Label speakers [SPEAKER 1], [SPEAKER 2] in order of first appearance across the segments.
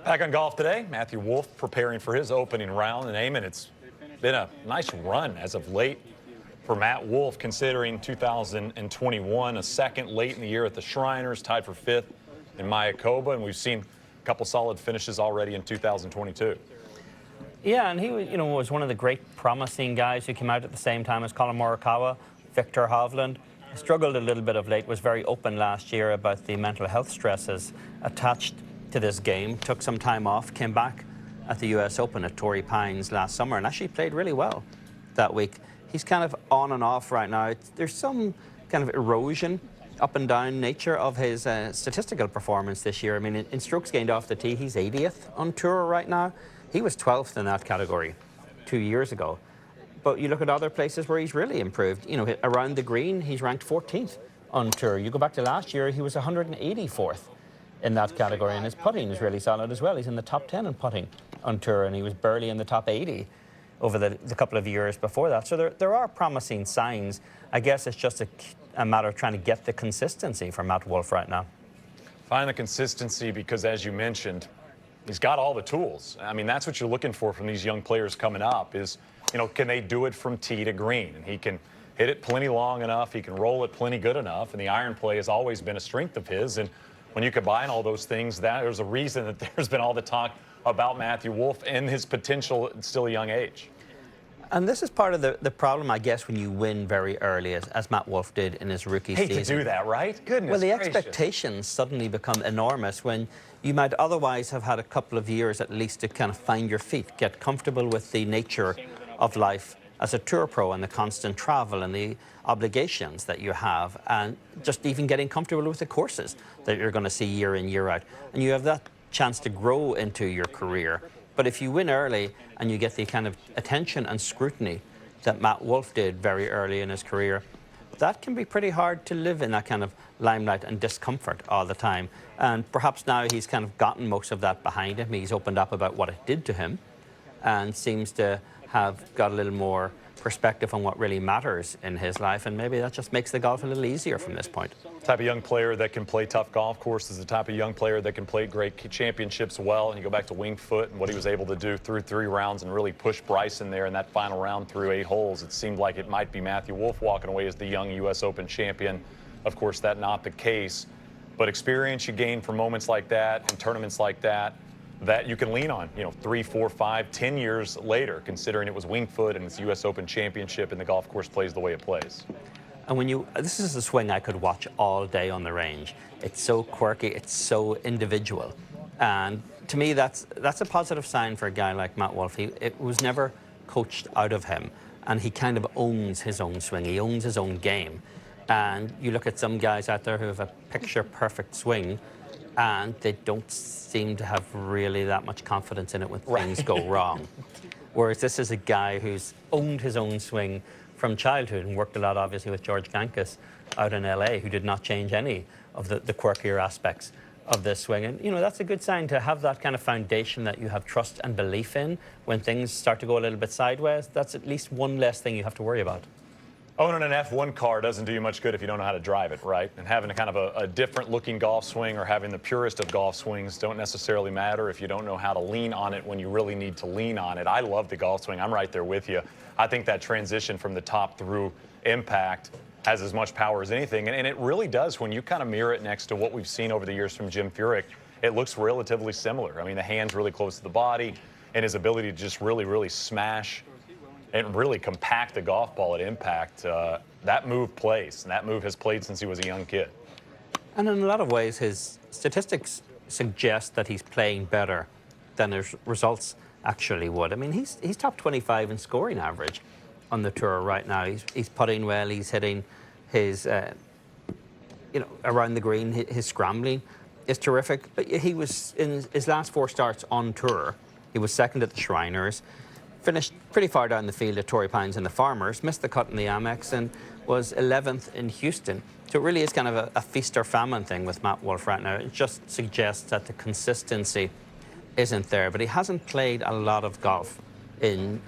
[SPEAKER 1] Back on golf today, Matthew Wolff preparing for his opening round. And Eamon, it's been a nice run as of late for Matt Wolff, considering 2021, a second late in the year at the Shriners, tied for fifth in Mayakoba, and we've seen a couple solid finishes already in 2022.
[SPEAKER 2] Yeah, and he was one of the great promising guys who came out at the same time as Colin Morikawa, Victor Hovland. Struggled a little bit of late, was very open last year about the mental health stresses attached to this game, took some time off, came back at the US Open at Torrey Pines last summer and actually played really well that week. He's kind of on and off right now. There's some kind of erosion, up and down nature of his statistical performance this year. I mean, in strokes gained off the tee, he's 80th on tour right now. He was 12th in that category 2 years ago. But you look at other places where he's really improved. You know, around the green, he's ranked 14th on tour. You go back to last year, he was 184th in that category, and his putting is really solid as well. He's in the top 10 in putting on tour, and he was barely in the top 80 over the couple of years before that. So there are promising signs. I guess it's just a matter of trying to get the consistency for Matt Wolff right now.
[SPEAKER 1] Find the consistency because, as you mentioned, he's got all the tools. I mean, that's what you're looking for from these young players coming up is, can they do it from tee to green? And he can hit it plenty long enough. He can roll it plenty good enough. And the iron play has always been a strength of his. And when you combine all those things, there's a reason that there's been all the talk about Matthew Wolff and his potential at still a young age.
[SPEAKER 2] And this is part of the problem, I guess, when you win very early, as Matt Wolff did in his rookie season.
[SPEAKER 1] Hate to do that, right? Goodness
[SPEAKER 2] Well, the
[SPEAKER 1] gracious.
[SPEAKER 2] expectations suddenly become enormous when you might otherwise have had a couple of years at least to kind of find your feet, get comfortable with the nature of life as a tour pro and the constant travel and the obligations that you have, and just even getting comfortable with the courses that you're going to see year in, year out. And you have that chance to grow into your career. But if you win early and you get the kind of attention and scrutiny that Matt Wolff did very early in his career, that can be pretty hard to live in that kind of limelight and discomfort all the time. And perhaps now he's kind of gotten most of that behind him. He's opened up about what it did to him and seems to have got a little more perspective on what really matters in his life, and maybe that just makes the golf a little easier from this point.
[SPEAKER 1] The type of young player that can play tough golf courses, the type of young player that can play great championships well. And you go back to Winged Foot and what he was able to do through 3 rounds and really push Bryson there in that final round through 8 holes. It seemed like it might be Matthew Wolff walking away as the young US Open champion. Of course, that's not the case. But experience you gain from moments like that and tournaments like that you can lean on, 3, 4, 5, 10 years later, considering it was Winged Foot and it's US Open championship and the golf course plays the way it plays.
[SPEAKER 2] And this is a swing I could watch all day on the range. It's so quirky, it's so individual. And to me, that's a positive sign for a guy like Matt Wolff. It was never coached out of him, and he kind of owns his own swing. He owns his own game. And you look at some guys out there who have a picture-perfect swing, and they don't seem to have really that much confidence in it when things go wrong. Whereas this is a guy who's owned his own swing from childhood and worked a lot, obviously, with George Gankas out in LA, who did not change any of the quirkier aspects of this swing. And, that's a good sign to have that kind of foundation that you have trust and belief in. When things start to go a little bit sideways, that's at least one less thing you have to worry about.
[SPEAKER 1] Owning an F1 car doesn't do you much good if you don't know how to drive it, right? And having a kind of a different looking golf swing or having the purest of golf swings don't necessarily matter if you don't know how to lean on it when you really need to lean on it. I love the golf swing. I'm right there with you. I think that transition from the top through impact has as much power as anything. And it really does when you kind of mirror it next to what we've seen over the years from Jim Furyk. It looks relatively similar. I mean, the hand's really close to the body and his ability to just really, really smash and really compact the golf ball at impact. That move plays, and that move has played since he was a young kid.
[SPEAKER 2] And in a lot of ways, his statistics suggest that he's playing better than his results actually would. I mean, he's top 25 in scoring average on the tour right now. He's putting well, he's hitting his, around the green, his scrambling is terrific. But he was, in his last 4 starts on tour, he was second at the Shriners, finished pretty far down the field at Torrey Pines in the Farmers, missed the cut in the Amex, and was 11th in Houston. So it really is kind of a feast or famine thing with Matt Wolff right now. It just suggests that the consistency isn't there, but he hasn't played a lot of golf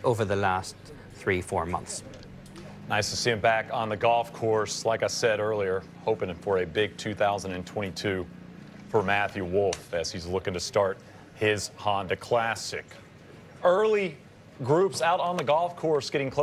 [SPEAKER 2] over the last 3-4 months.
[SPEAKER 1] Nice to see him back on the golf course. Like I said earlier, hoping for a big 2022 for Matthew Wolff as he's looking to start his Honda Classic. Early groups out on the golf course getting close.